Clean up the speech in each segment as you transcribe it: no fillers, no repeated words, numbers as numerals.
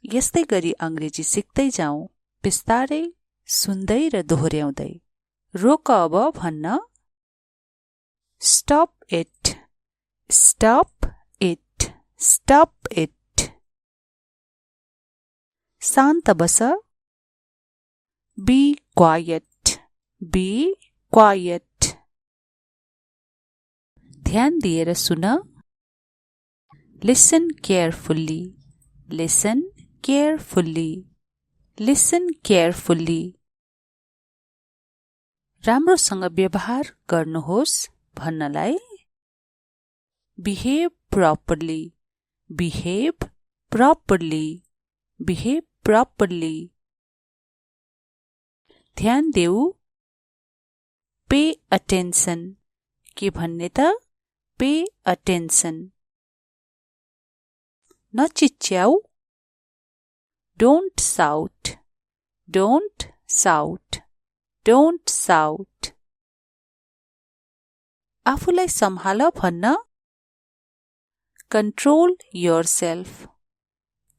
यस्तै गरी अंग्रेजी सिक्दै जाउँ, बिस्तारै सुन्दै र दोहोर्याउँदै। रोक अब भन्न stop it, stop it, stop it. शान्त बस, बी क्वाइट, बी क्वाइट। ध्यान दिएर सुन, listen carefully, listen carefully, listen carefully. राम्रोसँग व्यवहार गर्नुहोस् भन्नलाई behave properly, behave properly, behave properly. ध्यान देऊ, पे अटेन्सन, के भन्ने त पे अटेन्सन। नचिच्याऊ, don't shout, don't shout, don't shout. आफूलाई सम्हाल भन्न control yourself,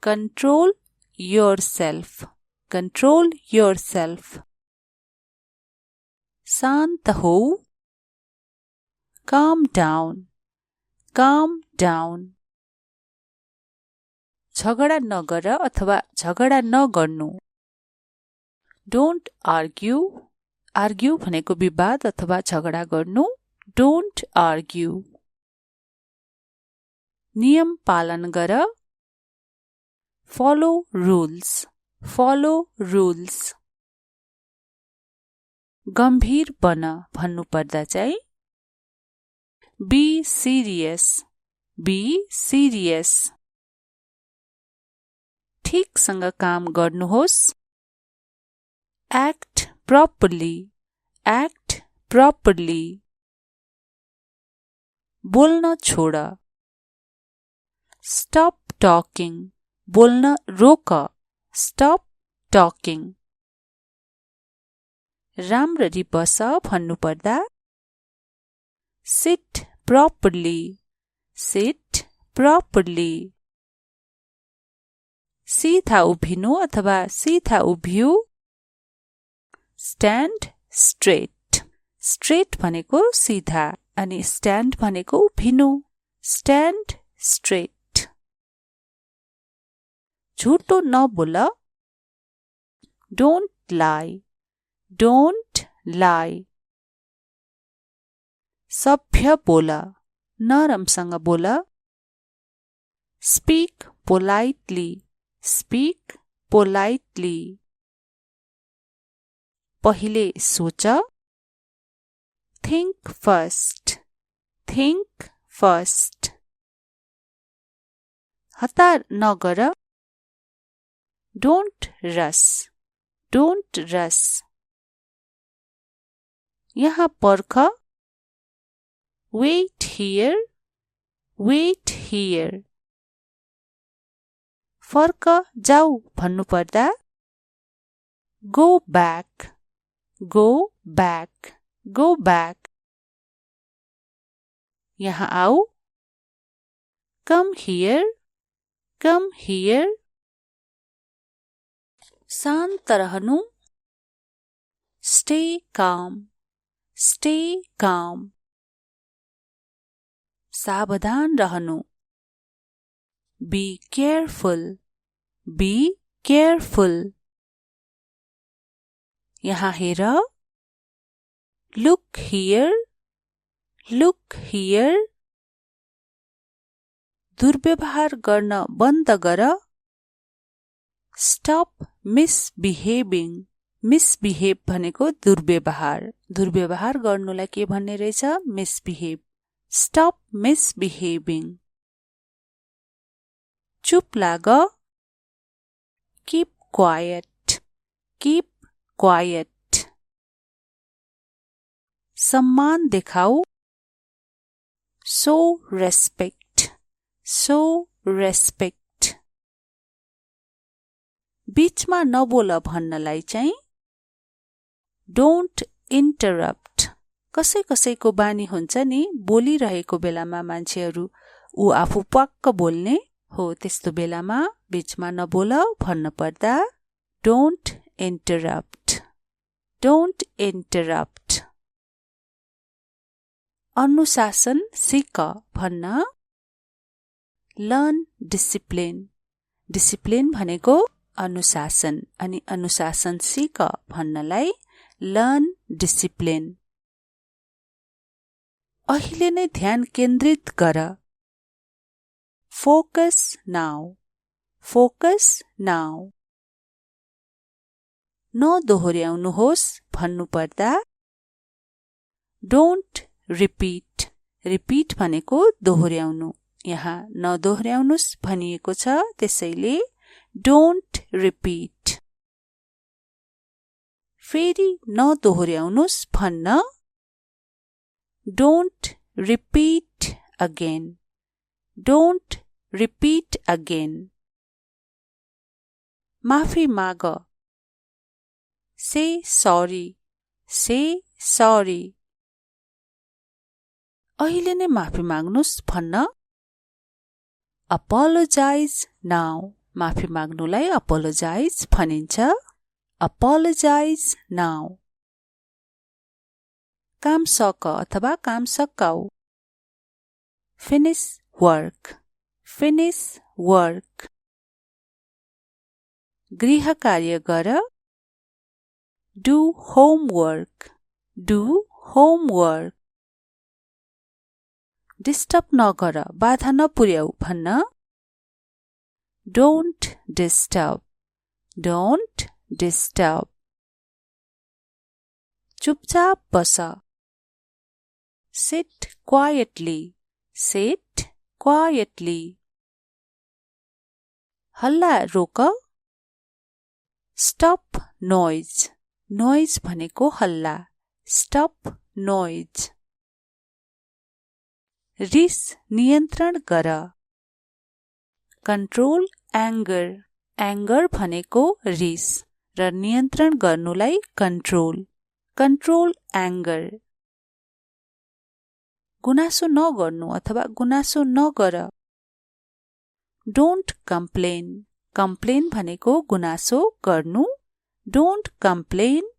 control yourself, control yourself. शान्त हो, calm down, calm down। झगडा नगर अथवा झगडा नगर्नु। डोन्ट आर्ग्यू, आर्ग्यू भनेको विवाद अथवा झगडा गर्नु। Don't argue. नियम पालन गर, फलो रुल्स, फलो रुल्स। गम्भीर बन भन्नु पर्दा चाहिँ बी सिरियस, बी सिरियस। ठीकसँग काम गर्नुहोस्, एक्ट प्रपरली, एक्ट प्रपरली। बोल्न छोड, स्टप टकिङ, बोल्न रोक, स्टप टकिङ। राम्ररी बस भन्नु पर्दा सिट प्रपरली, सिट प्रपरली। सीधा उभिनु अथवा सीधा उभिऊ, स्ट्यान्ड स्ट्रेट। स्ट्रेट भनेको सीधा अनि स्ट्यान्ड भनेको उभिनु, स्ट्यान्ड स्ट्रेट। झुटो नबोल, डोन्ट लाई, डोन्ट लाई। सभ्य बोल, नरमसँग बोल, स्पीक पोलाइटली, स्पीक पोलाइटली। पहिले सोच, थिंक फर्स्ट, थिंक फर्स्ट। हतार नगर, डोन्ट रस, डोन्ट रस। यहाँ पर्ख, वेट हियर, वेट हियर। फर्क जाऊ भन्नु पर्दा go back, go back, go back. यहाँ आऊ, कम हियर, कम हियर। शान्त रहनु, स्टे काम, स्टे काम। सावधान रहनु, बी केयरफुल, बी केयरफुल। यहाँ हेर, लुक हियर, लुक हियर। दुर्व्यवहार गर्न बन्द गर, स्टप मिसबिहेभिङ। मिसबिहेभ भनेको दुर्व्यवहार। दुर्व्यवहार गर्नुलाई के भन्ने रहेछ? मिसबिहेभ। स्टप मिसबिहेभिङ। चुप लाग, कीप क्वाइट, कीप क्वाइट। सम्मान देखाऊ, शो रेस्पेक्ट, शो रेस्पेक्ट। बीचमा नबोल भन्नलाई चाहिँ डोन्ट इन्टरप्ट। कसैको बानी हुन्छ नि, बोलिरहेको बेलामा मान्छेहरू ऊ आफू पक्क बोल्ने, हो त्यस्तो बेलामा बीचमा नबोल भन्न पर्दा डोन्ट इन्टरप्ट, डोन्ट इन्टरप्ट। अनुशासन सिक भन्न लर्न डिसिप्लिन, डिसिप्लिन भनेको अनुशासन अनि अनुशासन सिक भन्नलाई लर्न डिसिप्लिन। अहिले नै ध्यान केन्द्रित गर, फोकस नाउ, फोकस नाउ। नदोहोर्याउनुहोस् भन्नुपर्दा डोन्ट रिपिट, रिपिट भनेको दोहोर्याउनु, यहाँ नदोहोर्याउनुस् भनिएको छ त्यसैले डोन्ट रिपिट। फेरि नदोहोर्याउनुस् भन्न don't repeat again, don't repeat again. माफी माग, से सरी, से सरी। अहिले नै माफी माग्नुस् भन्न अपोलोजाइज नाउ, माफी माग्नुलाई अपोलोजाइज भनिन्छ, अपोलोजाइज नाउ। काम सक अथवा काम सकाऊ, फिनिश वर्क, फिनिश वर्क। गृह कार्य गर, do homework, do homework. Disturb नगर, बाधा नपुर्याऊ भन्न डोन्ट डिस्टर्ब, डोन्ट डिस्टर्ब। चुपचाप बस, सिट क्वाइटली, सिट क्वाइटली। हल्ला रोक, स्टप नोइज, नोइज भनेको हल्ला, स्टप नोइज। रिस नियन्त्रण गर, कन्ट्रोल एङ्गर, एङ्गर भनेको रिस र नियन्त्रण गर्नुलाई कन्ट्रोल, कन्ट्रोल एङ्गर। गुनासो नगर्नु अथवा गुनासो नगर, डोन्ट कम्प्लेन, कम्प्लेन भनेको गुनासो गर्नु, डोन्ट कम्प्लेन।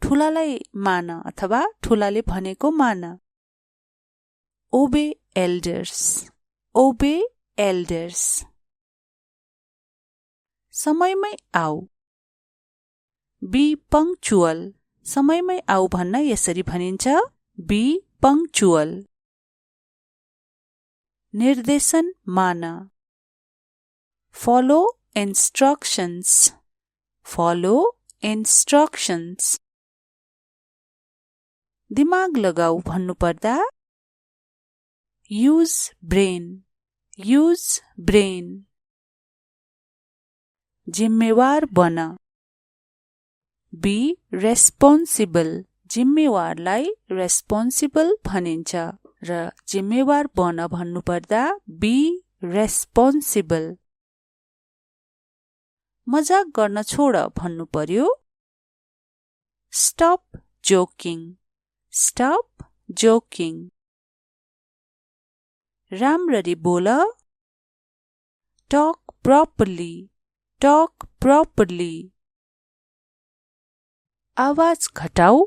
ठुलालाई मान अथवा ठुलाले भनेको मान, ओबे एल्डर्स, ओबे एल्डर्स। समयमै आऊ, बी पङ्क्चुअल, समयमै आऊ भन्न यसरी भनिन्छ बी पङ्क्चुअल। निर्देशन मान, फलो इन्स्ट्रक्शन्स, फलो इन्स्ट्रक्शन्स। दिमाग लगाऊ भन्नुपर्दा युज ब्रेन, युज ब्रेन। जिम्मेवार बन, बी रेस्पोन्सिबल, जिम्मेवारलाई रेस्पोन्सिबल भनिन्छ र जिम्मेवार बन भन्नुपर्दा बी रेस्पोन्सिबल। मजाक गर्न छोड भन्नु पर्यो स्टप जोकिङ, स्टप जोकिङ। राम्ररी बोल, टक प्रपरली, टक प्रपरली। आवाज घटाऊ,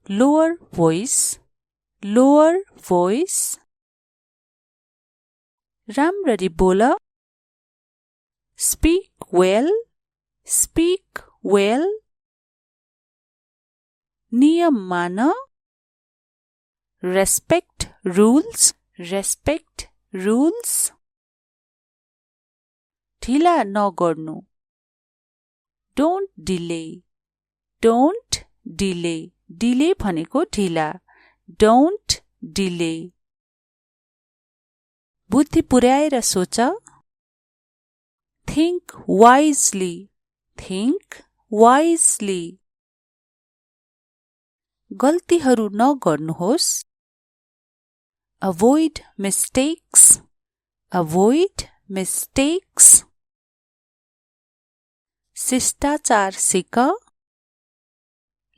लोअर भोइस, लोअर भोइस। राम्ररी बोल, स्पीक वेल, स्पीक वेल। नियम मान, रेस्पेक्ट रुल्स, रेस्पेक्ट रुल्स। ढिला नगर्नु, don't delay, don't delay. Delay भनेको ढिला, डोन्ट डिले। बुद्धि पुर्याएर सोच, थिंक वाइजली, थिंक वाइजली। गल्तीहरू नगर्नुहोस्, अभोइड मिस्टेक्स, अभोइड मिस्टेक्स। शिष्टाचार सिक,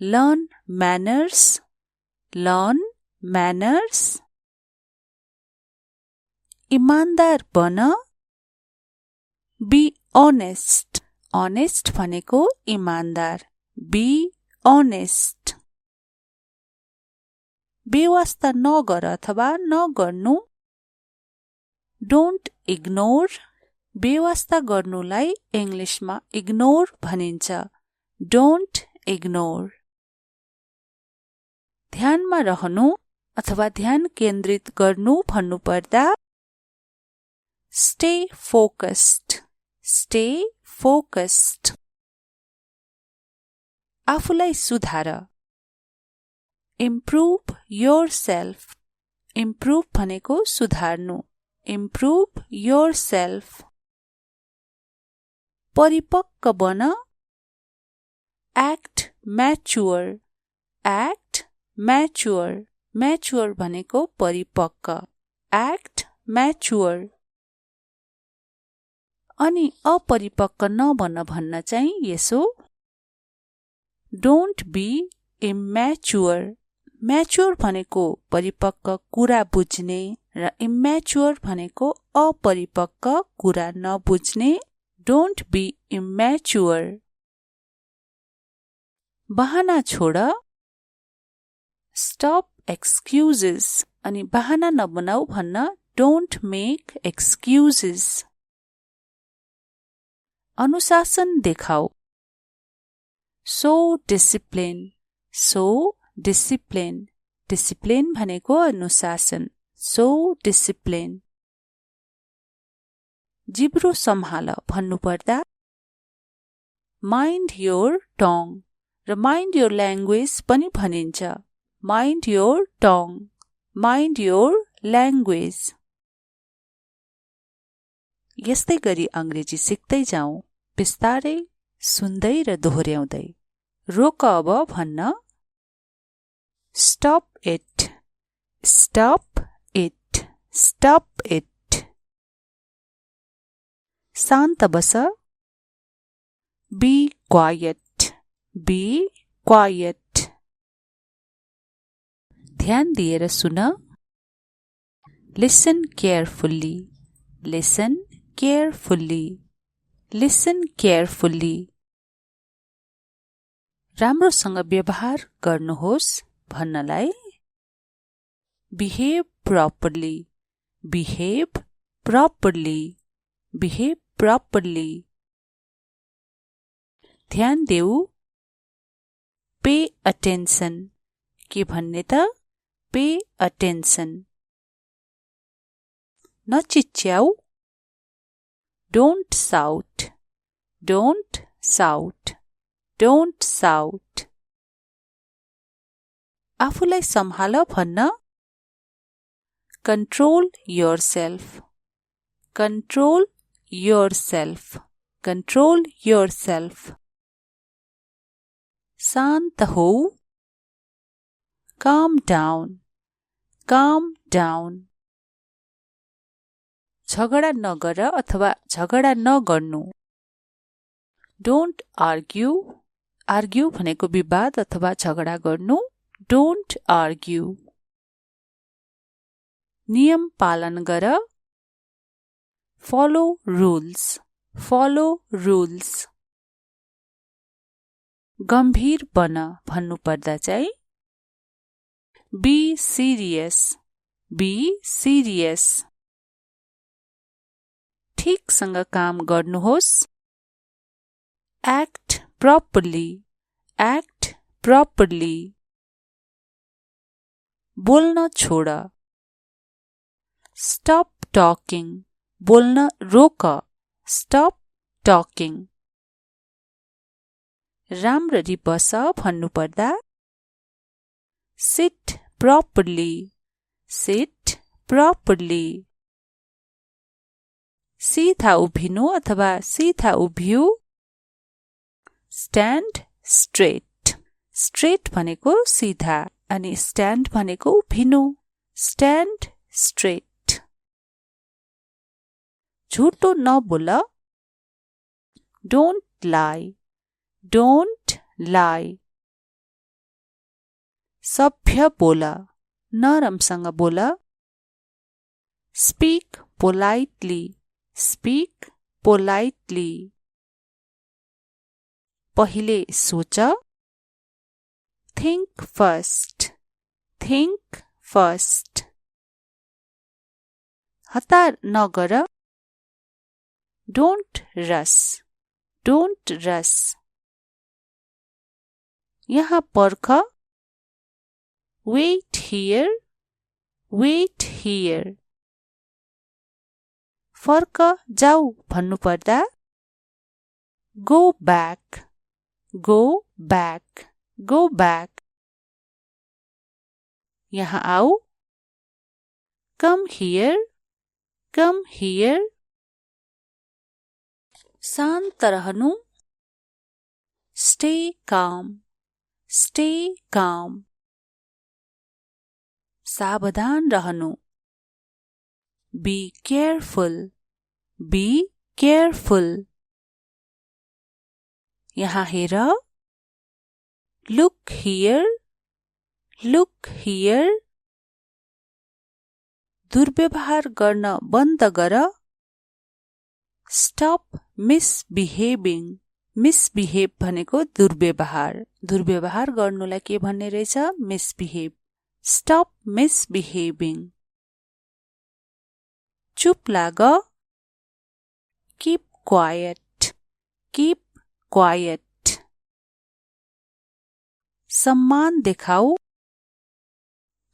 लर्न मैनर्स, लर्न मैनर्स। इमान्दार बन। बी ऑनेस्ट, ऑनेस्ट भनेको इमान्दार। Be honest. बेवास्ता नगर अथवा नगर्नु। डोन्ट इग्नोर, बेवास्ता गर्नुलाई इंग्लिशमा इग्नोर भनिन्छ। Don't ignore. ध्यानमा रहनु अथवा ध्यान केन्द्रित गर्नु भन्नुपर्दा स्टे फोकस्ड, स्टे फोकस्ड। आफूलाई सुधार। इम्प्रुभ योरसेल्फ, इम्प्रुभ भनेको सुधार्नु। Improve yourself. परिपक्व बन। Act mature, act mature, mature भनेको परिपक्व। Act mature. अनि अपरिपक्व नबन भन्न चाहिँ यसो। डोन्ट बी इम्याच्योर, म्याच्योर भनेको परिपक्व कुरा बुझ्ने र इम्याच्योर भनेको अपरिपक्व कुरा नबुझ्ने। Don't be immature. बहाना छोड। स्टप एक्सक्युजेस, अनि बहाना नबनाऊ भन्न डोन्ट मेक एक्सक्युजेस। अनुशासन देखाऊ। Show discipline, show discipline, discipline भनेको अनुशासन। Show discipline. जिब्रो सम्हाल भन्नुपर्दा माइन्ड योर टङ र माइन्ड योर ल्याङ्ग्वेज पनि भनिन्छ। Mind your tongue, mind your language. यस्तै गरी अंग्रेजी सिक्दै जाउँ, बिस्तारै सुन्दै र दोहोर्याउँदै। रोक अब भन्न stop it, stop it, stop it. शान्त बस। Be quiet, be quiet. ध्यान दिएर सुन। Listen carefully, listen carefully, listen carefully. राम्रोसँग व्यवहार गर्नुहोस् भन्नलाई behave properly, behave properly, behave properly. ध्यान देऊ। पे अटेन्सन, के भन्ने त पे अटेन्सन। नचिच्याऊ। Don't shout, don't shout, don't shout. आफूलाई सम्हाल भन्न control yourself, control yourself, control yourself. शान्त हो। Calm down, calm down. झगडा नगर अथवा झगडा नगर्नु। डोन्ट आर्ग्यू, आर्ग्यू भनेको विवाद अथवा झगडा गर्नु। Don't argue. नियम पालन गर। Follow rules, follow rules. गम्भीर बन भन्नुपर्दा चाहिँ बी सिरियस, बी सिरियस। ठीकसँग काम गर्नुहोस्। Act properly, act properly. बोल्न छोड। स्टप टकिङ, बोल्न रोक। Stop talking. राम्ररी बस भन्नुपर्दा सिट प्रपरली, सिट प्रपरली। सीधा उभिनु अथवा सीधा उभिऊ। स्ट्यान्ड स्ट्रेट, स्ट्रेट भनेको सीधा अनि स्ट्यान्ड भनेको उभिनु। Stand straight. झुटो नबोल। डोन्ट लाई, डोन्ट लाई। सभ्य बोल, नरमसँग बोल। Speak politely. Speak politely. पहिले सोच. Think first. Think first. हतार नगर. Don't rush. Don't rush. यहाँ पर्ख. Wait here. Wait here. फर्क जाऊ भन्नुपर्दा Go back. Go back. Go back. यहाँ आऊ. Come here. Come here. शान्त रहनु. Stay calm. Stay calm. सावधान रहनु. Be careful. Be careful. यहाँ हेर. Look here. Look here. दुर्व्यवहार गर्न बन्द गर. Stop misbehaving. Misbehave भनेको दुर्व्यवहार. दुर्व्यवहार गर्नुलाई के भन्ने रहेछ? Misbehave. Stop misbehaving. चुप लाग. Keep quiet. Keep quiet. सम्मान देखाऊ.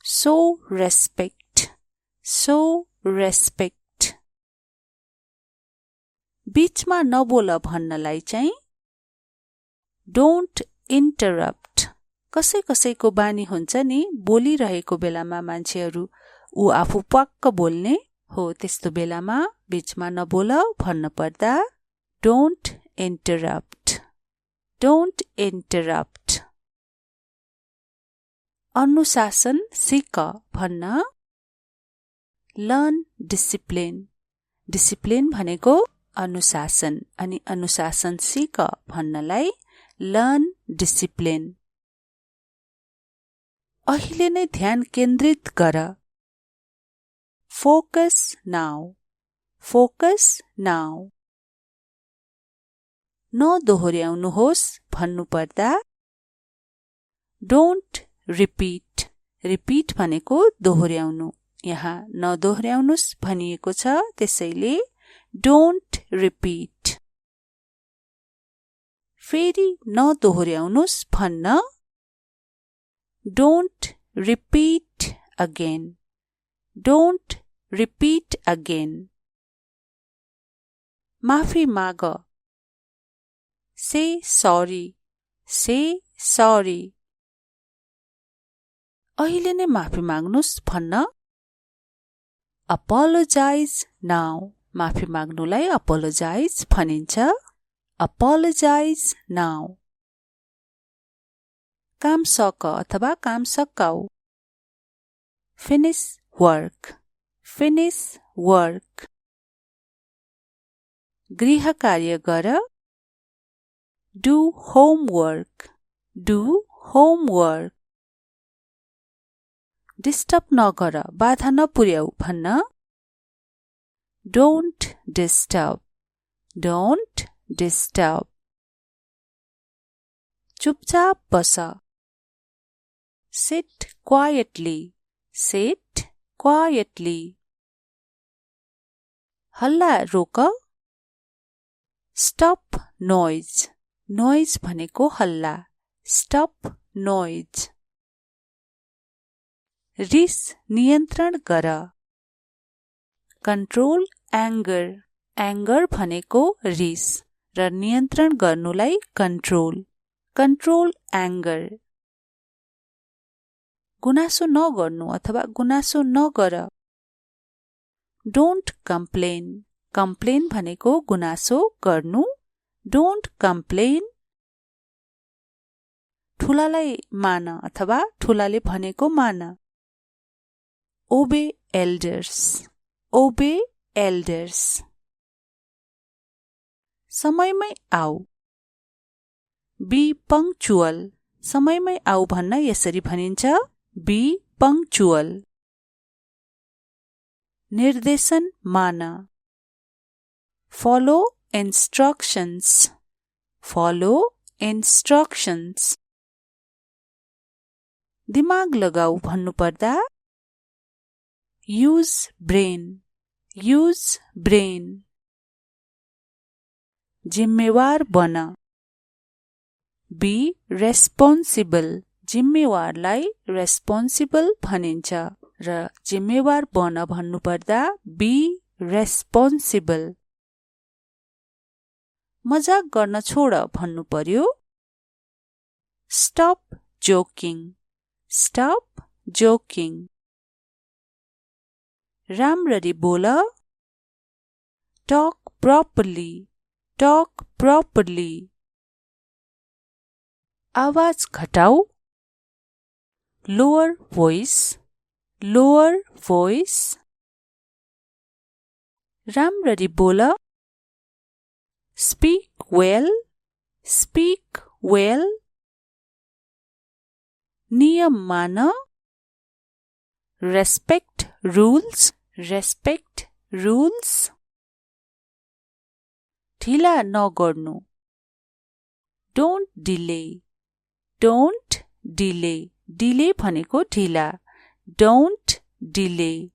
Show respect. Show respect. बीचमा नबोल भन्नलाई चाहिँ Don't interrupt. कसैको बानी हुन्छ नि बोलिरहेको बेलामा मान्छेहरू ऊ आफू पक्क बोल्ने हो, त्यस्तो बेलामा बीचमा नबोल भन्न पर्दा Don't interrupt. Don't interrupt. अनुशासन सिक भन्न Learn discipline. Discipline भनेको अनुशासन अनि अनुशासन सिक भन्नलाई Learn discipline. अहिले नै ध्यान केन्द्रित गर. Focus now. Focus now. नदोहोर्याउनुहोस् भन्नुपर्दा Don't repeat. Repeat भनेको दोहोर्याउनु. यहाँ नदोहोर्याउनुस् भनिएको छ, त्यसैले Don't repeat. फेरि नदोहोर्याउनुस् भन्न Don't repeat again. Don't repeat again. माफी माग. Say sorry. Say sorry. अहिले नै माफी माग्नुस् भन्न Apologize now. माफी माग्नुलाई apologize भनिन्छ. Apologize now. काम सक अथवा काम सकाऊ. Finish work. Finish work. गृह कार्य गर. Do homework. Do homework. Disturb नगर, बाधा नपुर्याऊ भन्न Don't disturb. Don't disturb. चुपचाप बस. Sit quietly. Sit quietly. हल्ला रोक. Stop noise. Noise भनेको हल्ला. Stop noise. रिस नियन्त्रण गर. Control anger. Anger भनेको रिस र नियन्त्रण गर्नुलाई control. Control anger. गुनासो नगर्नु अथवा गुनासो नगर. Don't complain. Complain भनेको गुनासो गर्नु. Don't complain. ठुलालाई मान अथवा ठुलाले भनेको मान. Obey elders. Obey elders. समयमै आऊ. Be punctual. समयमै आऊ भन्न यसरी भनिन्छ Be punctual. निर्देशन मान. Follow instructions. Follow instructions. दिमाग लगाऊ भन्नुपर्दा use brain. Use brain. जिम्मेवार बन. Be responsible. जिम्मेवारलाई responsible भनिन्छ र जिम्मेवार बन भन्नुपर्दा be responsible. मजाक गर्न छोड भन्नु पर्यो stop joking. Stop joking. राम्ररी बोल talk properly. Talk properly. आवाज घटाऊ lower voice. Lower voice. राम्ररी बोल speak well. Speak well. नियम मान respect rules. Respect rules. ढिला नगर्नु don't delay. Don't delay. delay भनेको ढिला. Don't delay.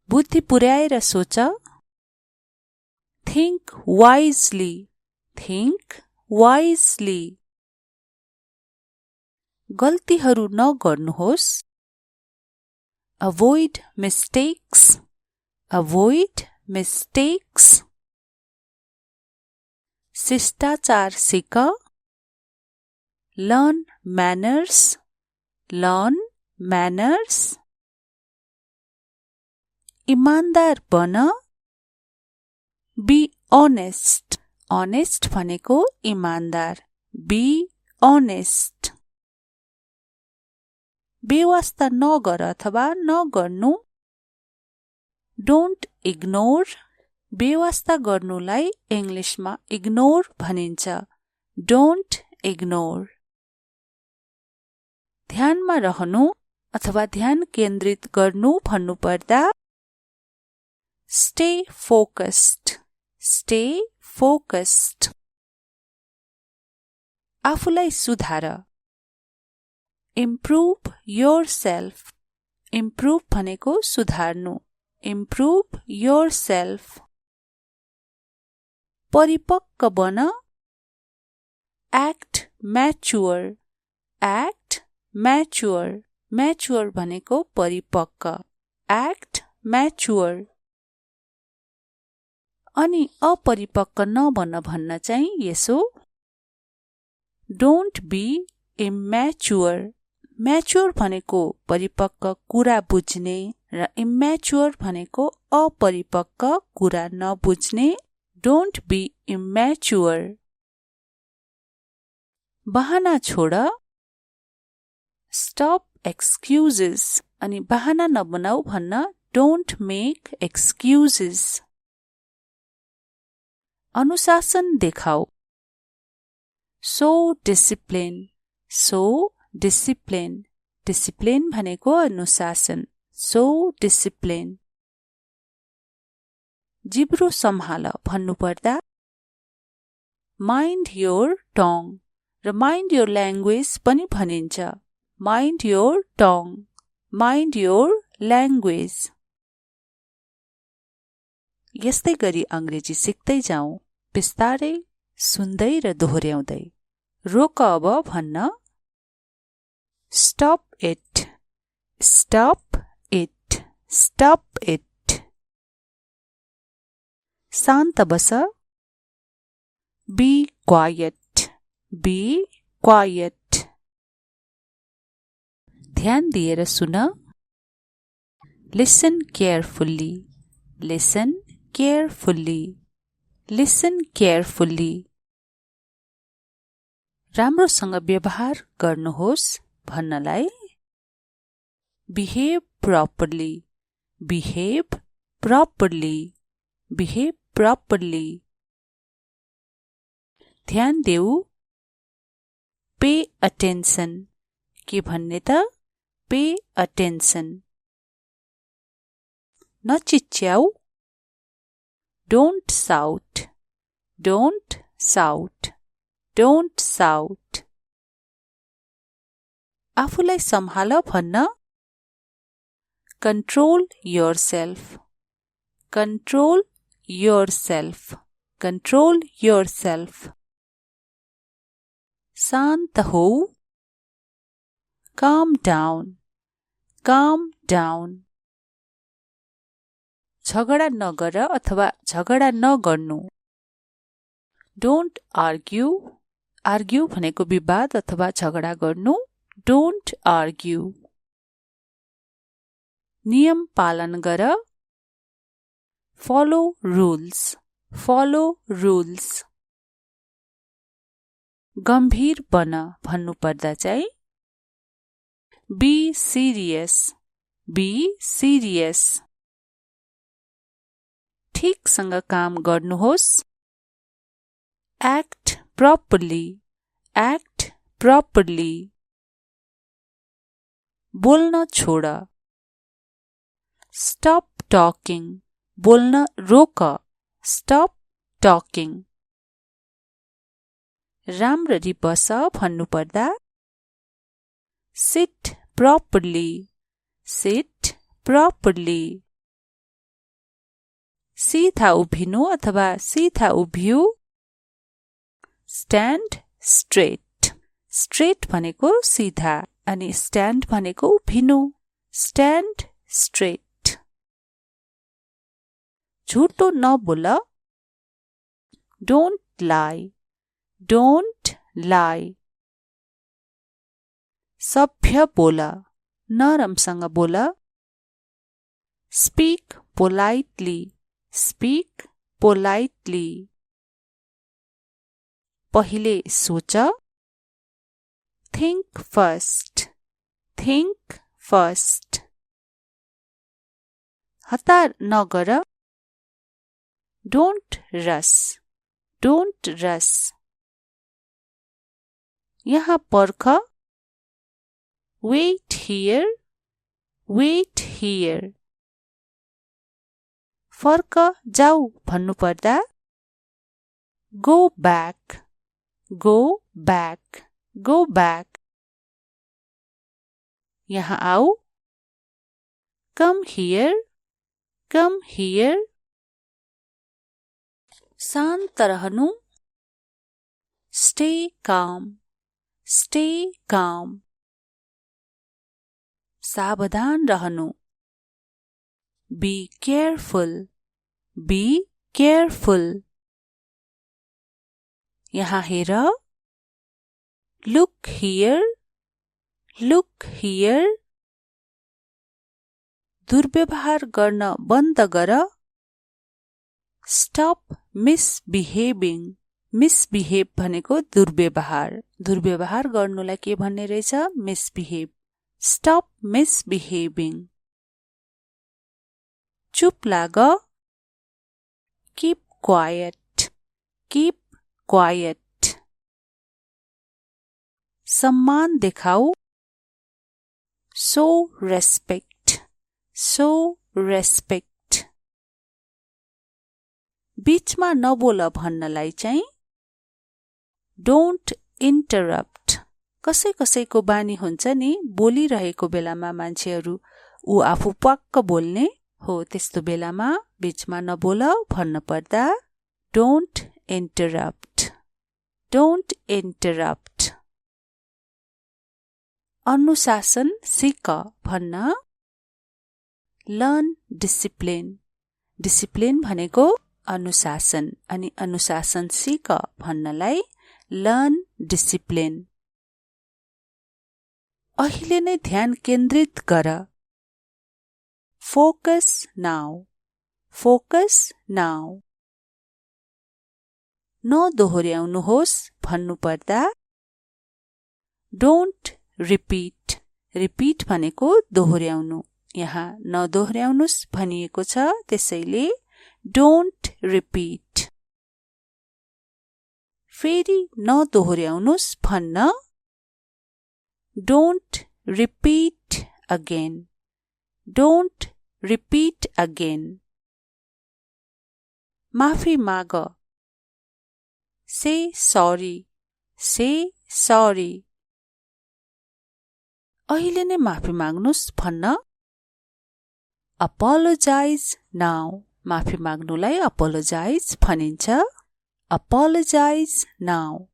बुद्धि पुर्याएर सोच think wisely. Think wisely. गल्तीहरू नगर्नुहोस् avoid mistakes. Avoid mistakes. शिष्टाचार सिक learn manners. Learn manners. इमानदार बन be honest. Honest भनेको इमानदार. be honest. बेवास्ता नगर अथवा नगर्नु don't ignore. बेवास्ता गर्नुलाई इंग्लिशमा ignore भनिन्छ. don't ignore. ध्यानमा रहनु अथवा ध्यान केन्द्रित गर्नु भन्नुपर्दा stay focused. Stay focused. आफूलाई सुधार improve yourself. improve भनेको सुधार्नु. improve yourself. परिपक्व बन act mature. act mature. mature भनेको परिपक्व. act mature. अनि अपरिपक्व नबन भन्न चाहिँ यसो don't be immature. mature भनेको परिपक्व कुरा बुझ्ने र immature भनेको अपरिपक्व कुरा नबुझ्ने. don't be immature. बहाना छोड stop excuses. अनि बहाना नबनाऊ भन्न don't make excuses. अनुशासन देखाऊ show discipline. show discipline. discipline भनेको अनुशासन. show discipline. जिब्रो सम्हाल भन्नुपर्दा mind your tongue र mind your language पनि भनिन्छ. mind your tongue. mind your language. यस्तै गरी अंग्रेजी सिक्दै जाऊ बिस्तारै सुन्दै र दोहोर्याउँदै. रोक अब भन्न stop it. stop it. stop it. शान्त बस be quiet. be quiet. ध्यान दिएर सुन listen carefully. listen carefully. listen carefully. राम्रोसँग व्यवहार गर्नुहोस् भन्नलाई behave properly. behave properly. behave properly. ध्यान देऊ pay attention. के भन्ने त pay attention. नचिच्याऊ. Don't shout. Don't shout. Don't shout. आफूलाई सम्हाल भन्न. Control yourself. Control yourself. Control yourself. शान्त हो. Calm down. Calm down. झगडा नगर अथवा झगडा नगर्नु. Don't argue. Argue भनेको विवाद अथवा झगडा गर्नु. Don't argue. नियम पालन गर. Follow rules. Follow rules. गम्भीर बन भन्नु पर्दा चाहिँ Be serious. Be serious. ठीकसँग काम गर्नुहोस्. Act properly. Act properly. बोल्न छोड. Stop talking. बोल्न रोक. Stop talking. राम्ररी बस भन्नु पर्दा Sit properly. Sit properly. सीधा उभिनु अथवा सीधा उभिऊ. Stand straight. Straight भनेको सीधा अनि stand भनेको उभिनु. Stand straight. झुटो नबोल. Don't lie. Don't lie. सभ्य बोल. नरमसँग बोल. Speak politely. Speak politely. पहिले सोच. Think first. Think first. हतार नगर. Don't rush. Don't rush. यहाँ पर्ख. Wait here. Wait here. फर्क जाऊ भन्नु पर्दा Go back. Go back. Go back. यहाँ आऊ. Come here. Come here. शान्त रहनु. Stay calm. Stay calm. सावधान रहनु. Be careful. Be careful. यहाँ हेर. Look here. Look here. दुर्व्यवहार गर्न बन्द गर. Stop misbehaving. Misbehave भनेको दुर्व्यवहार. दुर्व्यवहार गर्नुलाई के भन्ने रहेछ? Misbehave. Stop misbehaving. चुप लाग. Keep quiet. Keep quiet. सम्मान देखाऊ. Show respect. Show respect. बीचमा नबोल भन्नलाई चाहिँ Don't interrupt. कसैको बानी हुन्छ नि बोलिरहेको बेलामा मान्छेहरू ऊ आफू पक्क बोल्ने हो त्यस्तो बेलामा बीचमा नबोल भन्न पर्दा Don't interrupt. Don't interrupt. अनुशासन सिक भन्न Learn discipline. Discipline भनेको अनुशासन अनि अनुशासन सिक भन्नलाई Learn discipline. अहिले नै ध्यान केन्द्रित गर. Focus now. Focus now. नदोहोर्याउनुहोस् भन्नु पर्दा Don't repeat. Repeat भनेको दोहोर्याउनु. यहाँ नदोहोर्याउनुस् भनिएको छ त्यसैले Don't repeat. फेरि नदोहोर्याउनुस् भन्न Don't repeat again. Don't Repeat again. माफी माग. Say sorry. Say sorry. अहिले नै माफी माग्नुस् भन्न. Apologize now. माफी माग्नुलाई apologize भनिन्छ. Apologize now.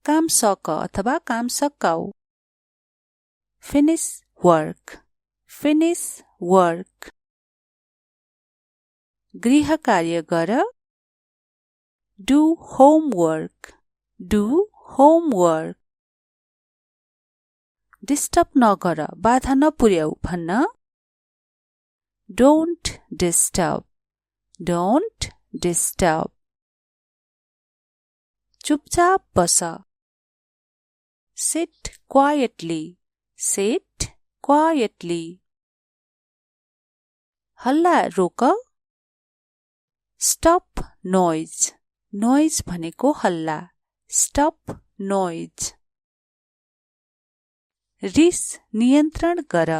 काम सक अथवा काम सकाऊ. Finish work. Finish work. गृह कार्य गर. Do homework. Do homework. Disturb नगर, बाधा नपुर्याऊ भन्न. Don't disturb. Don't disturb. चुपचाप बस. Sit quietly. Sit quietly. हल्ला रोक. Stop noise. Noise भनेको हल्ला. Stop noise. रिस नियन्त्रण गर.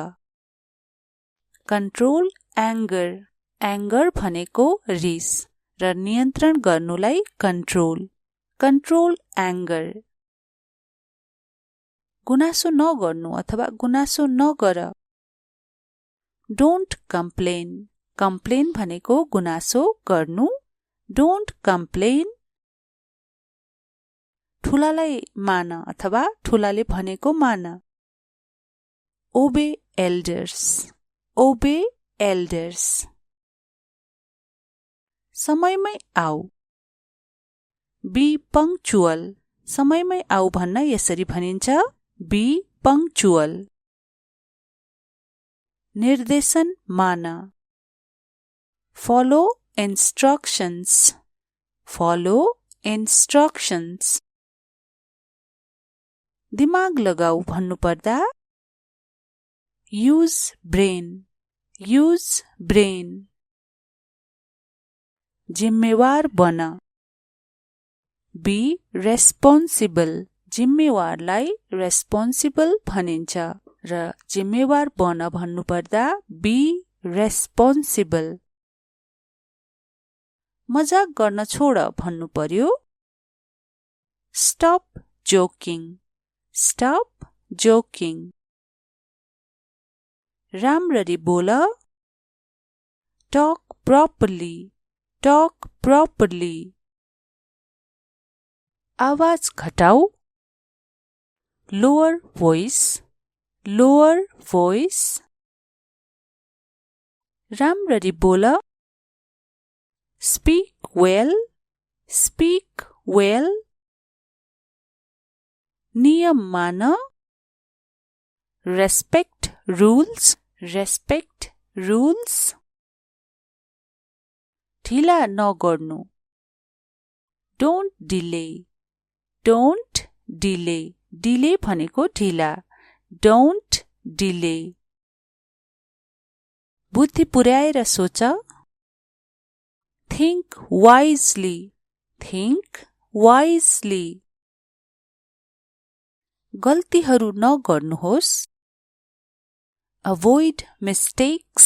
Control anger. Anger भनेको रिस र नियन्त्रण गर्नुलाई control. Control anger. गुनासो नगर्नु अथवा गुनासो नगर. Don't complain. Complain भनेको गुनासो गर्नु. Don't complain. ठुलालाई मान अथवा ठुलाले भनेको मान. Obey elders. Obey elders. समयमै आऊ. Be punctual. समयमै आऊ भन्न यसरी भनिन्छ. Be punctual. निर्देशन मान. Follow instructions. Follow instructions. दिमाग लगाऊ भन्नुपर्दा. Use brain. Use brain. जिम्मेवार बन. Be responsible. जिम्मेवारलाई responsible भनिन्छ र जिम्मेवार बन भन्नुपर्दा be responsible. मजाक गर्न छोड भन्नु पर्यो. Stop joking. Stop joking. राम्ररी बोल. Talk properly. Talk properly. आवाज घटाऊ. Lower voice. Lower voice. राम्ररी बोल. Speak well. Speak well. नियम मान. Respect rules. Respect rules. ढिला नगर्नु. Don't delay. Don't delay. Delay भनेको ढिला. Don't delay. बुद्धि पुर्याएर सोच. Think wisely. Think wisely. गल्तीहरू नगर्नुहोस्. Avoid mistakes.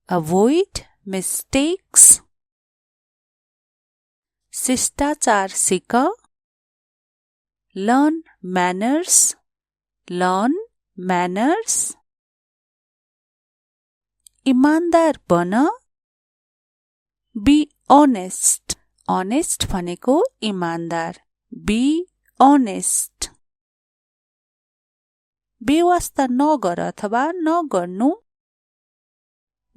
Avoid mistakes. शिष्टाचार सिक. Learn manners. Learn manners. इमानदार बन. Be honest. Honest भनेको इमानदार. Be honest. बेवास्ता नगर अथवा नगर्नु.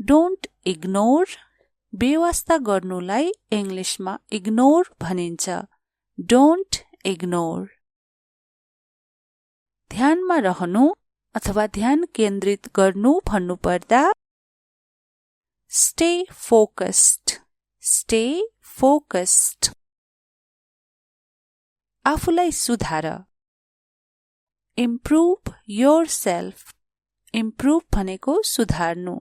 Don't ignore. बेवास्ता गर्नुलाई इंग्लिशमा ignore भनिन्छ. Don't ignore. ध्यानमा रहनु अथवा ध्यान केन्द्रित गर्नु भन्नुपर्दा. Stay focused. Stay focused. आफूलाई सुधार. Improve yourself. Improve भनेको सुधार्नु.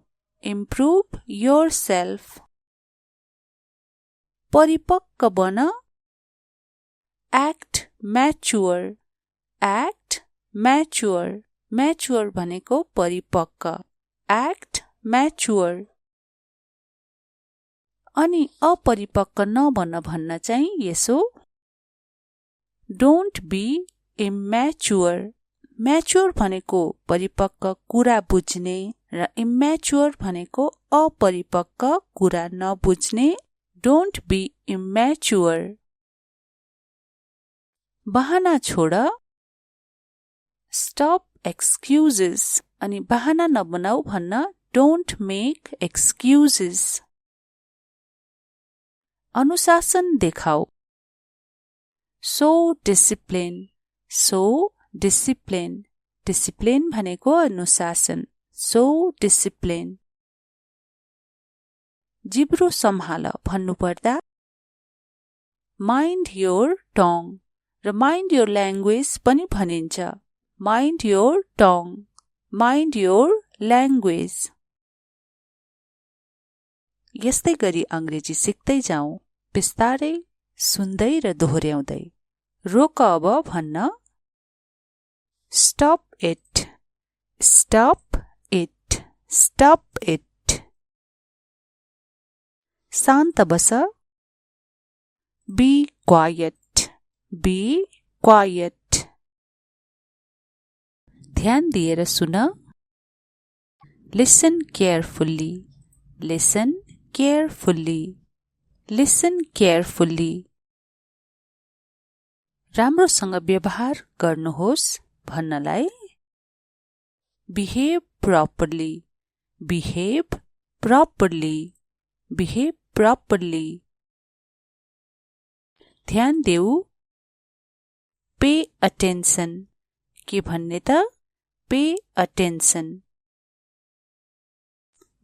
Improve yourself. परिपक्व बन. Act mature. Act mature. Mature भनेको परिपक्व. act mature. अनि अपरिपक्व नबन भन्न चाहिँ यसो don't be immature. म्याच्योर भनेको परिपक्व कुरा बुझ्ने र immature भनेको अपरिपक्व कुरा नबुझ्ने. Don't be immature. बहाना छोड. Stop excuses. अनि बहाना नबनाऊ भन्न don't make excuses. अनुशासन देखाऊ. So discipline. So discipline. Discipline भनेको अनुशासन. So discipline. जिब्रो सम्हाल भन्नु पर्दा mind your tongue र mind your language पनि भनिन्छ. Mind your tongue. Mind your language. यस्तै गरी अंग्रेजी सिक्दै जाउँ. बिस्तारै सुन्दै र दोहोर्याउँदै. रोक अब भन्न Stop it. Stop it. Stop it. शान्त बस. Be quiet. Be quiet. ध्यान दिएर सुन. Listen carefully. Listen carefully. Listen carefully. राम्रोसँग व्यवहार गर्नुहोस् भन्नलाई behave properly. Behave properly. Behave properly. ध्यान देऊ. Pay attention. के भन्ने त pay attention.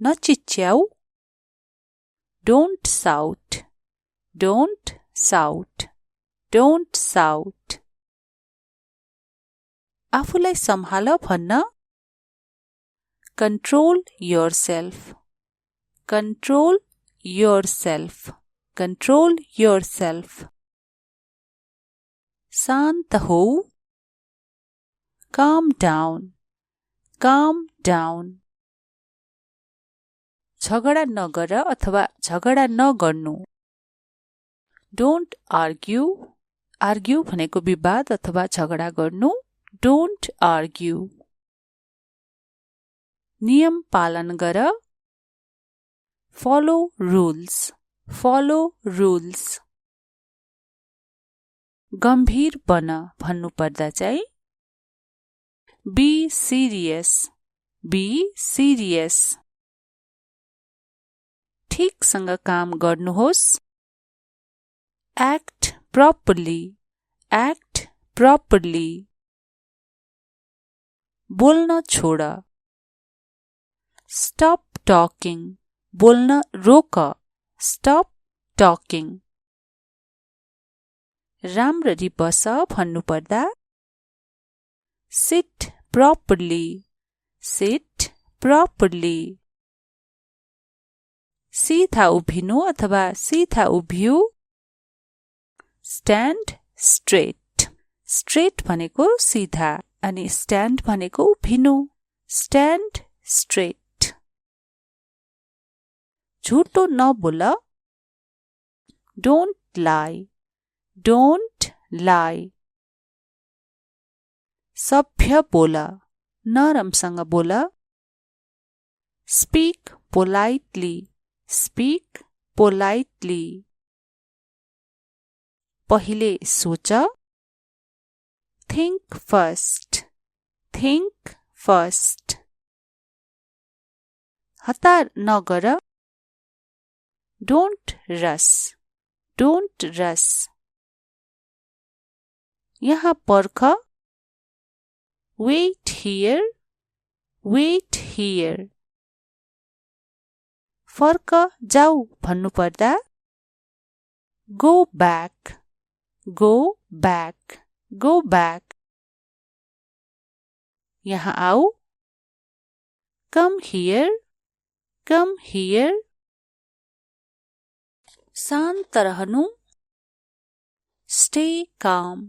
नचिच्याऊ. Don't shout. Don't shout. Don't shout. आफूलाई सम्हाल भन्न Control yourself. Control yourself. Control yourself. शान्त हो. Calm down. Calm down. झगडा नगर अथवा झगडा नगर्नु. Don't argue. Argue भनेको विवाद अथवा झगडा गर्नु. Don't argue. नियम पालन गर. Follow rules. Follow rules. गम्भीर बन भन्नु पर्दा चाहिँ Be serious. Be serious. ठीकसँग काम गर्नुहोस्. Act properly. Act properly. बोल्न छोड. Stop talking. बोल्न रोक. Stop talking. राम्ररी बस भन्नु पर्दा Sit properly. Sit properly. सीधा उभिनु अथवा सीधा उभिऊ. Stand straight. Straight भनेको सीधा अनि stand भनेको उभिनु. Stand straight. झुटो नबोल. Don't lie. Don't lie. सभ्य बोल. नरमसँग बोल. Speak politely. Speak politely. पहिले सोच. Think first. Think first. हतार नगर. Don't rush. Don't rush. यहाँ पर्ख. Wait here. Wait here. फर्क जाऊ भन्नु पर्दा Go back. Go back. Go back. यहाँ आऊ. Come here. Come here. शान्त रहनु. Stay calm.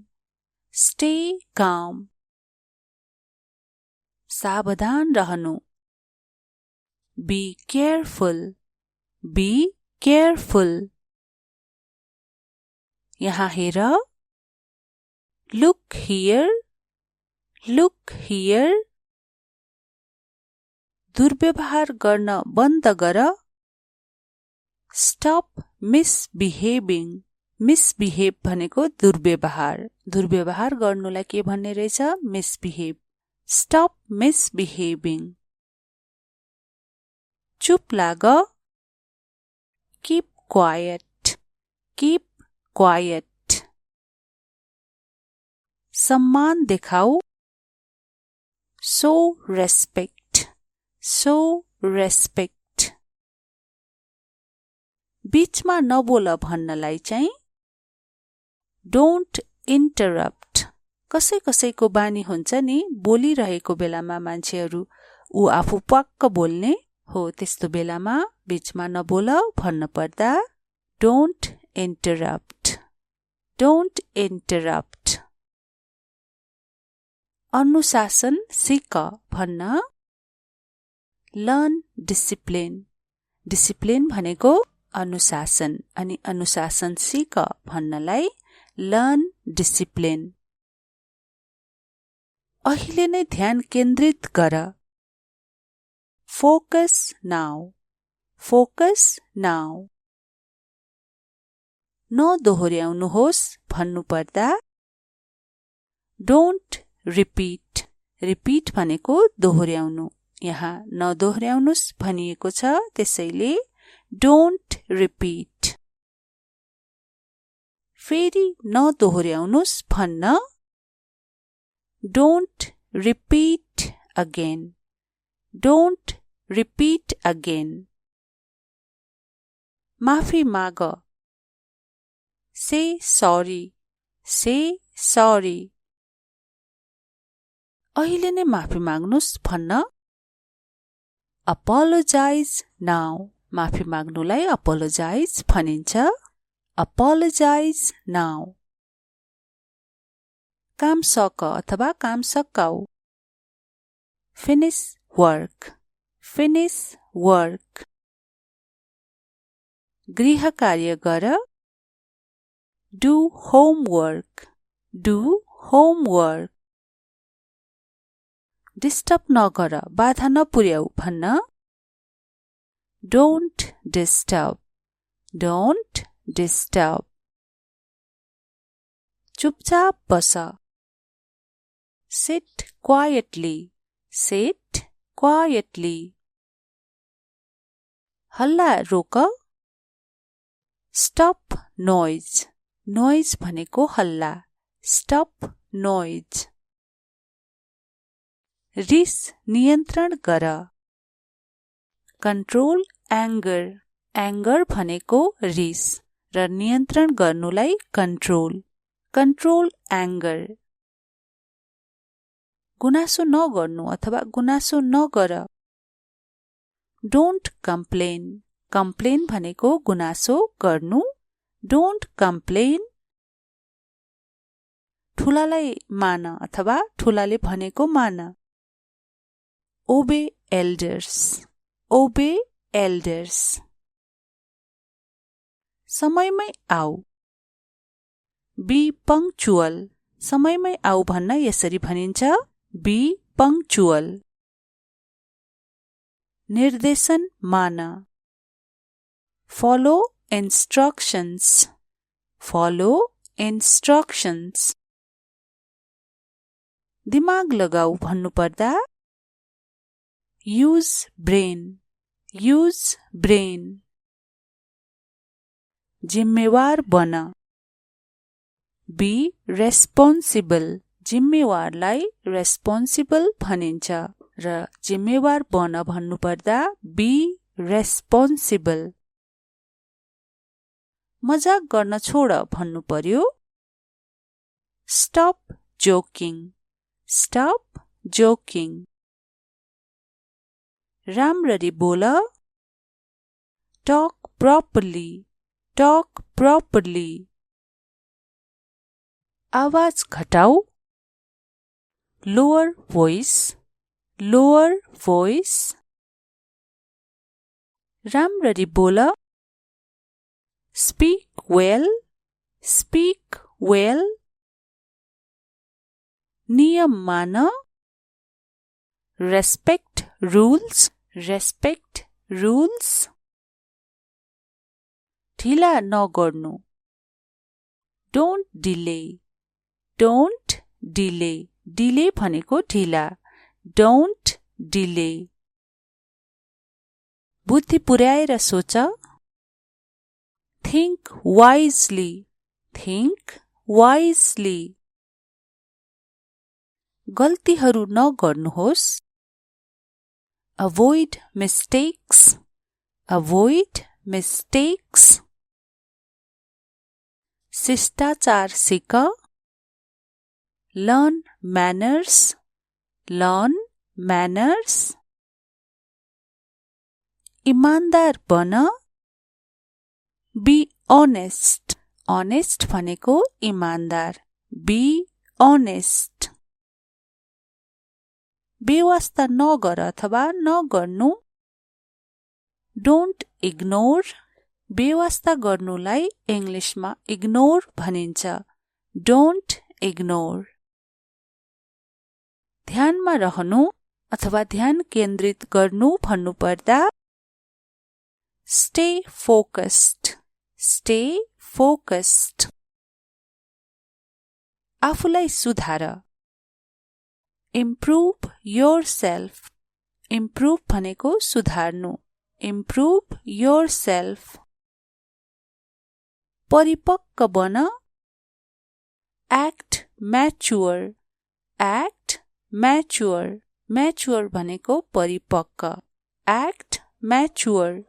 Stay calm. सावधान रहनु. Be careful. Be careful. यहाँ हेर. Look here. Look here. दुर्व्यवहार गर्न बन्द गर. Stop misbehaving. Misbehave भनेको दुर्व्यवहार. दुर्व्यवहार गर्नुलाई के भन्ने रहेछ? Misbehave. Stop misbehaving. चुप लाग. Keep quiet. Keep quiet. सम्मान देखाऊ. Show respect. Show respect. बीचमा नबोल भन्नलाई चाहिँ Don't interrupt. कसैको बानी हुन्छ नि बोलिरहेको बेलामा मान्छेहरू ऊ आफू पक्क बोल्ने हो त्यस्तो बेलामा बीचमा नबोल भन्न पर्दा Don't interrupt. Don't interrupt. अनुशासन सिक भन्न Learn discipline. Discipline भनेको अनुशासन अनि अनुशासन सिक भन्नलाई Learn discipline. अहिले नै ध्यान केन्द्रित गर. Focus now. Focus now. नदोहोर्याउनुहोस् भन्नु पर्दा Don't repeat. Repeat भनेको दोहोर्याउनु. यहाँ नदोहोर्याउनुस् भनिएको छ त्यसैले Don't repeat. फेरि नदोहोर्याउनुस् भन्न Don't repeat again. Don't repeat again. माफी माग. Say sorry. Say sorry. अहिले नै माफी माग्नुस् भन्न Apologize now. माफी माग्नुलाई apologize भनिन्छ. Apologize now. काम सक अथवा काम सकाऊ. Finish work. Finish work. गृह कार्य गर. Do homework. Do homework. Disturb नगर बाधा नपुर्याऊ भन्न Don't disturb. Don't disturb. चुपचाप बस. Sit quietly. Sit quietly. हल्ला रोक. Stop noise. Noise भनेको हल्ला. Stop noise. रिस नियन्त्रण गर. Control anger. Anger भनेको रिस र नियन्त्रण गर्नुलाई control. Control anger. गुनासो नगर्नु अथवा गुनासो नगर. Don't complain. Complain भनेको गुनासो गर्नु. Don't complain. ठुलालाई मान अथवा ठुलाले भनेको मान. Obey elders. Obey elders. समयमै आऊ. Be punctual. समयमै आऊ भन्न यसरी भनिन्छ Be punctual. निर्देशन मान. Follow instructions. Follow instructions. दिमाग लगाऊ भन्नु पर्दा Use brain. Use brain. जिम्मेवार बन. Be responsible. जिम्मेवारलाई responsible भनिन्छ र जिम्मेवार बन भन्नु पर्दा Be responsible. मजाक गर्न छोड भन्नु पर्यो Stop joking. Stop joking. राम्ररी बोल. Talk properly. Talk properly. आवाज घटाऊ. Lower voice. Lower voice. राम्ररी बोल, स्पीक वेल, स्पीक वेल, नियम मान, रेस्पेक्ट रुल्स, रेस्पेक्ट रुल्स, ढिला नगर्नु, don't delay, don't delay, delay भनेको ढिला, डोन्ट डिले, बुद्धि पुर्याएर सोच, think wisely, think wisely, गल्तीहरू नगर्नुहोस्, avoid mistakes, avoid mistakes, शिष्टाचार सिक, learn manners, learn manners, इमानदार बन, be honest, honest भनेको इमानदार, be honest, बेवास्ता नगर अथवा नगर्नु, don't ignore, बेवास्ता गर्नुलाई इंग्लिशमा ignore भनिन्छ, don't ignore, ध्यानमा रहनु अथवा ध्यान केन्द्रित गर्नु भन्नुपर्दा stay focused, stay focused, आफूलाई सुधार, improve yourself, improve भनेको सुधार्नु, improve yourself, परिपक्व बन, act mature, act mature, mature भनेको परिपक्व, act mature,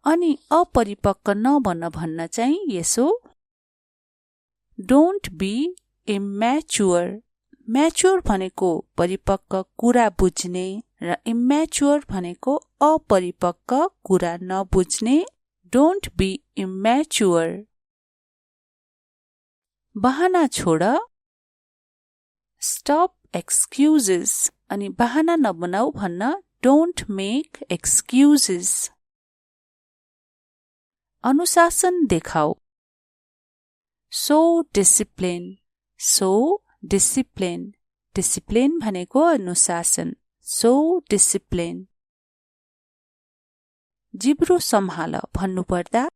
अनि अपरिपक्व नबन भन्न चाहिँ यसो, don't be immature, mature भनेको परिपक्व कुरा बुझ्ने र immature भनेको अपरिपक्व कुरा नबुझ्ने, don't be immature, बहाना छोड, stop excuses, अनि बहाना नबनाऊ भन्न don't make excuses, अनुशासन देखाऊ, show discipline, show discipline, discipline भनेको अनुशासन, show discipline, जिब्रो सम्हाल भन्नुपर्दा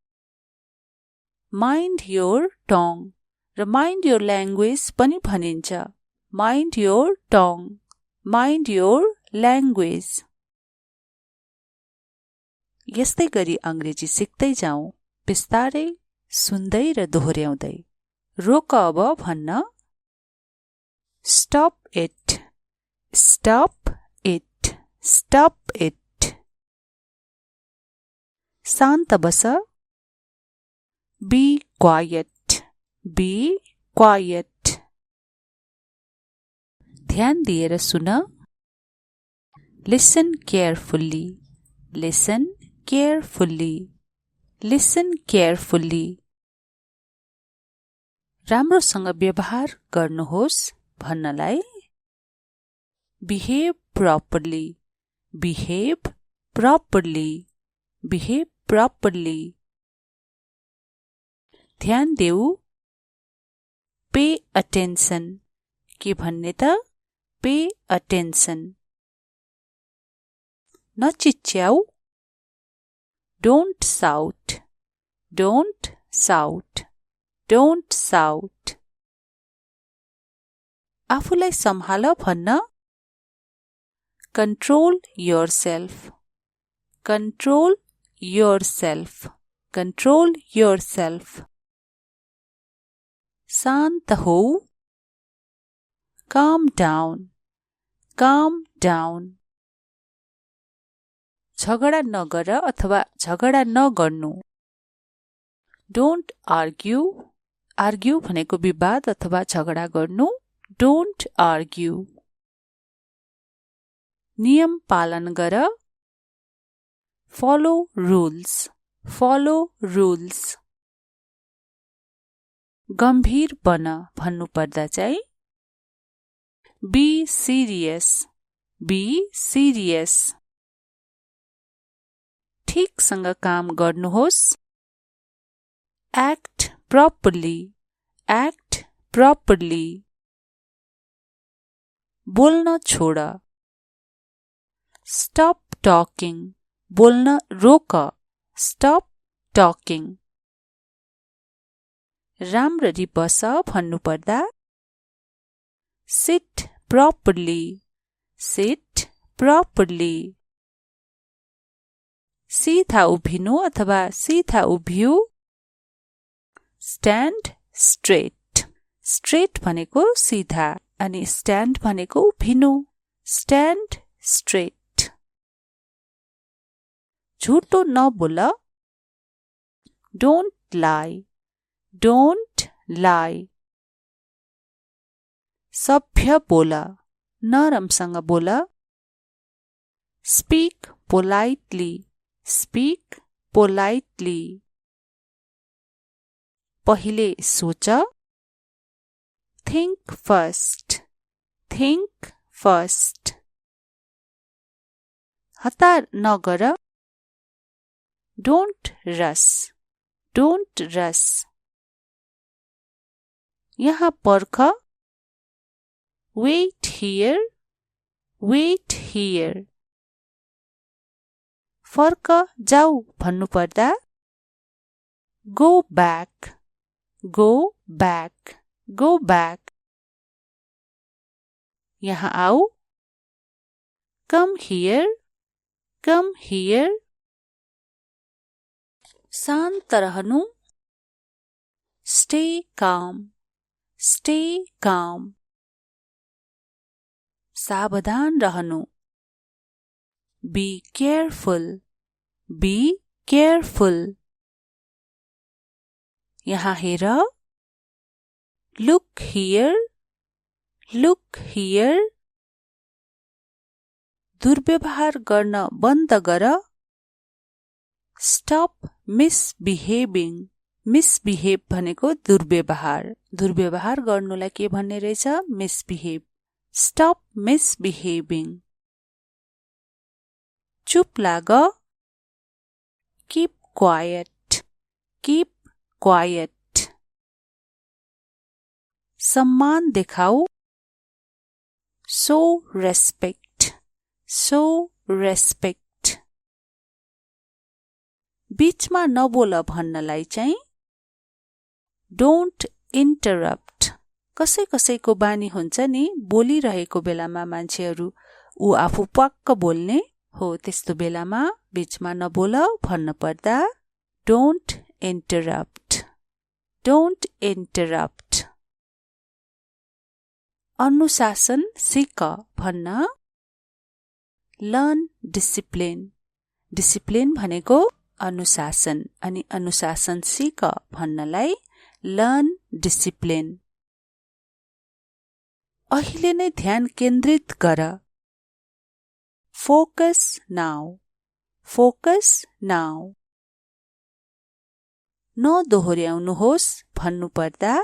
mind your tongue र mind your language पनि भनिन्छ, mind your tongue, mind your language, यस्तै गरी अंग्रेजी सिक्दै जाऊ, बिस्तारै सुन्दै र दोहोर्याउँदै, रोक अब भन्न stop it, stop it, stop it, शान्त बस, be quiet, be quiet, ध्यान दिएर सुन, listen carefully, listen carefully, listen carefully, राम्रोसँग व्यवहार गर्नुहोस् भन्नलाई behave properly, behave properly, behave properly, ध्यान देऊ, pay attention, के भन्ने त pay attention, नचिच्याऊ, don't shout, don't shout, don't shout, आफूलाई सम्हाल भन्न control yourself, control yourself, control yourself, शान्त हो, calm down, calm down, झगडा नगर अथवा झगडा नगर्नु, don't argue, argue भनेको विवाद अथवा झगडा गर्नु, don't argue, नियम पालन गर, follow rules, follow rules, गम्भीर बन भन्नुपर्दा चाहिँ be serious, be serious, ठिकसँग काम गर्नुहोस्। Act properly. Act properly. बोल्न छोड। Stop talking. बोल्न रोक। Stop talking. राम्ररी बस भन्नुपर्दा Sit properly. Sit properly. सीधा उभिनु अथवा सीधा उभिऊ। Stand straight. Straight भनेको सीधा अनि stand भनेको उभिनु। Stand straight. झुटो नबोल। Don't lie. Don't lie. सभ्य बोल। नरमसँग बोल। Speak politely. Speak politely. पहिले सोच। Think first. Think first. हतार नगर। Don't rush. Don't rush. यहाँ पर्ख। Wait here. Wait here. फर्क जाऊ भन्नुपर्दा Go back. Go back. Go back. यहाँ आऊ। Come here. Come here. शान्त रहनु। Stay calm. Stay calm. सावधान रहनु। Be careful. Be careful. यहाँ हेर। Look here. Look here. दुर्व्यवहार गर्न बन्द गर। Stop misbehaving. Misbehave भनेको दुर्व्यवहार। दुर्व्यवहार गर्नुलाई के भन्ने रहेछ? Misbehave. Stop misbehaving. चुप लाग। Keep quiet. Keep quiet. सम्मान देखाऊ। Show respect. Show respect. बीचमा नबोल भन्नलाई चाहिँ Don't interrupt. कसैको बानी हुन्छ नि बोलिरहेको बेलामा मान्छेहरू ऊ आफू पक्क बोल्ने हो, त्यस्तो बेलामा बीचमा नबोल भन्नुपर्दा Don't interrupt. Don't interrupt. अनुशासन सिक भन्न Learn discipline. Discipline भनेको अनुशासन अनि अनुशासन सिक भन्नलाई Learn discipline. अहिले नै ध्यान केन्द्रित गर। Focus now. Focus now. नदोहोर्याउनुहोस् भन्नुपर्दा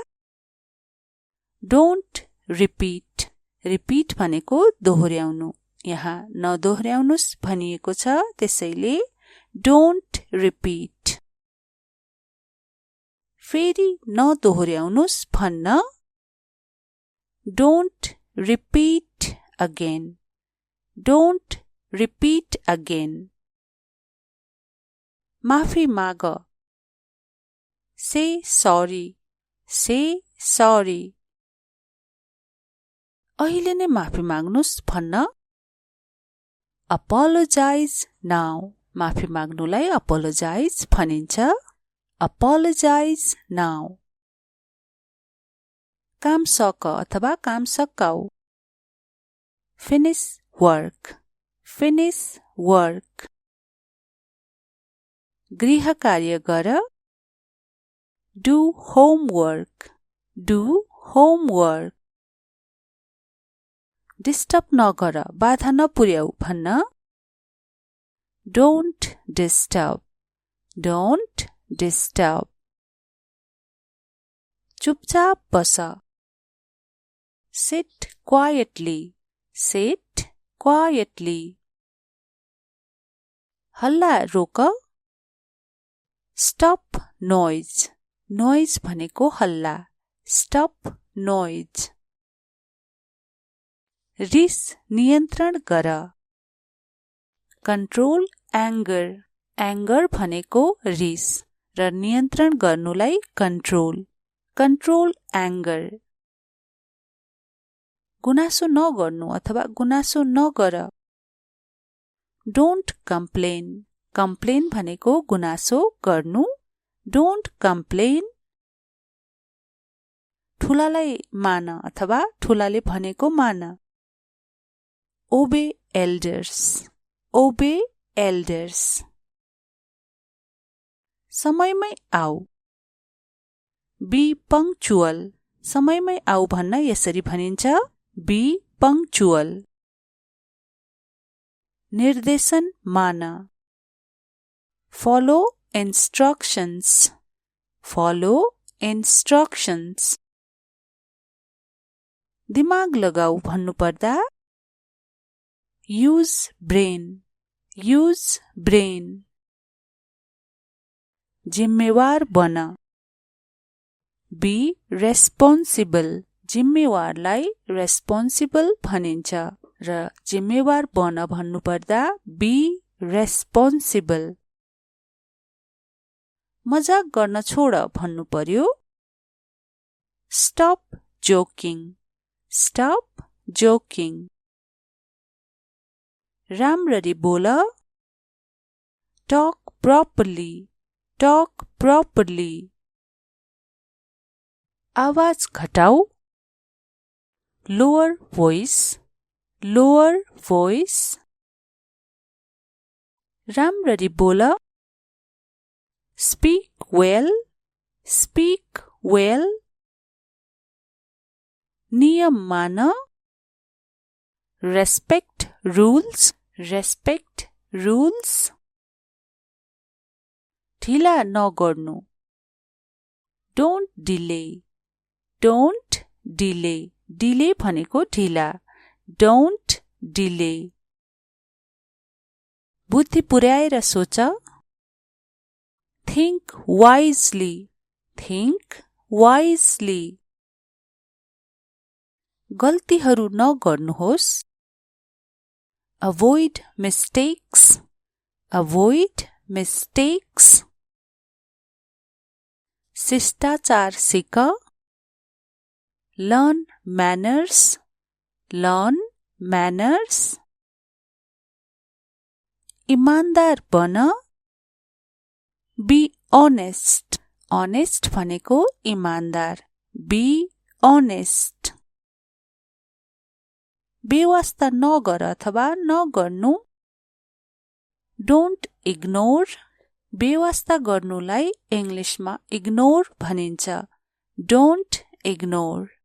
Don't repeat. Repeat भनेको दोहोर्याउनु। यहाँ नदोहोर्याउनुस् भनिएको छ, त्यसैले Don't repeat. फेरि नदोहोर्याउनुस् भन्न Don't repeat again. Don't repeat again. माफी माग। Say sorry. Say sorry. अहिले नै माफी माग्नुस् भन्न Apologize now. माफी माग्नुलाई apologize भनिन्छ। Apologize now. काम सक अथवा काम सकाऊ। Finish work. Finish work. गृह कार्य गर। Do homework. Do homework. Disturb नगर, बाधा नपुर्याऊ भन्न Don't disturb. Don't disturb. चुपचाप बस। Sit quietly. Sit quietly. हल्ला रोक. Stop noise. नोइज भनेको हल्ला. Stop noise. रिस नियन्त्रण गर. Control anger. एङ्गर भनेको रिस र नियन्त्रण गर्नुलाई कन्ट्रोल. Control anger. गुनासो नगर्नु अथवा गुनासो नगर. Don't complain. कम्प्लेन भनेको गुनासो गर्नु. Don't complain. ठुलालाई मान अथवा ठुलाले भनेको मान. ओबे एल्डर्स. ओबे एल्डर्स. समयमै आऊ. Be punctual. समयमै आऊ भन्न यसरी भनिन्छ. Be punctual. निर्देशन मान. Follow instructions. Follow instructions. दिमाग लगाऊ भन्नुपर्दा युज ब्रेन. Use brain. जिम्मेवार बन. Be responsible. जिम्मेवारलाई रेस्पोन्सिबल भनिन्छ र जिम्मेवार बन भन्नुपर्दा बी रेस्पोन्सिबल. मजाक गर्न छोड भन्नु पर्यो. Stop joking. Stop joking. राम्ररी बोल. Talk properly. Talk properly. आवाज घटाऊ. Lower voice. Lower voice. राम्ररी बोल. Speak well. Speak well. नियम मान. Respect rules. Respect rules. ढिला नगर्नु. Don't delay. Don't delay. Delay भनेको ढिला. Don't delay. बुद्धि पुर्याएर सोच. Think wisely. Think wisely. गल्तीहरू नगर्नुहोस्. Avoid mistakes. Avoid mistakes. शिष्टाचार सिक. Learn manners. Learn manners. इमान्दार बन. Be honest. अनेस्ट भनेको इमान्दार. Be honest. बेवास्ता नगर अथवा नगर्नु. Don't ignore. बेवास्ता गर्नुलाई इङ्ग्लिसमा इग्नोर भनिन्छ. Don't ignore.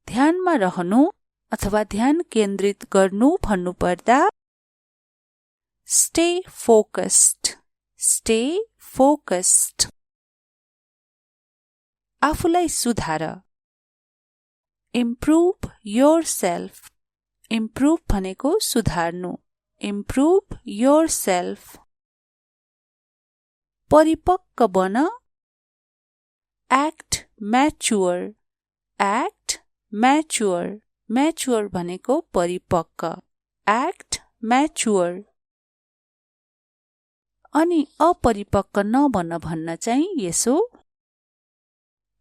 ध्यानमा रहनु अथवा ध्यान केन्द्रित गर्नु भन्नुपर्दा स्टे फोकस्ड. Stay focused. आफूलाई सुधार. Improve yourself. इम्प्रुभ भनेको सुधार्नु. Improve yourself. परिपक्व बन. Act mature. Act mature. Mature भनेको परिपक्व. Act mature. अनि अपरिपक्व नबन भन्न चाहिँ यसो.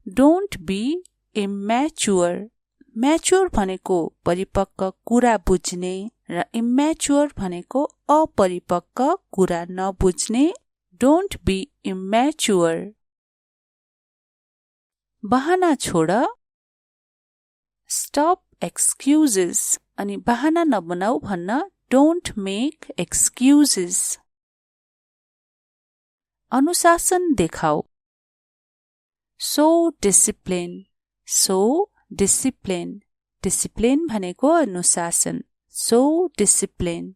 Don't be immature. म्याच्योर भनेको परिपक्व कुरा बुझ्ने र इम्याच्योर भनेको अपरिपक्व कुरा नबुझ्ने. Don't be immature. बहाना छोड. Stop excuses. अनि बहाना नबनाऊ भन्न डोन्ट मेक एक्सक्युजेस. अनुशासन देखाऊ. Show discipline. Show discipline. Discipline भनेको अनुशासन. Show discipline.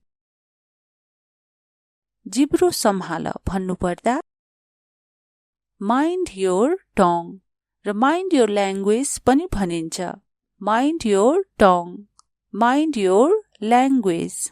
जिब्रो सम्हाल भन्नुपर्दा माइन्ड योर टङ र माइन्ड योर ल्याङ्ग्वेज पनि भनिन्छ. Mind your tongue. Mind your language.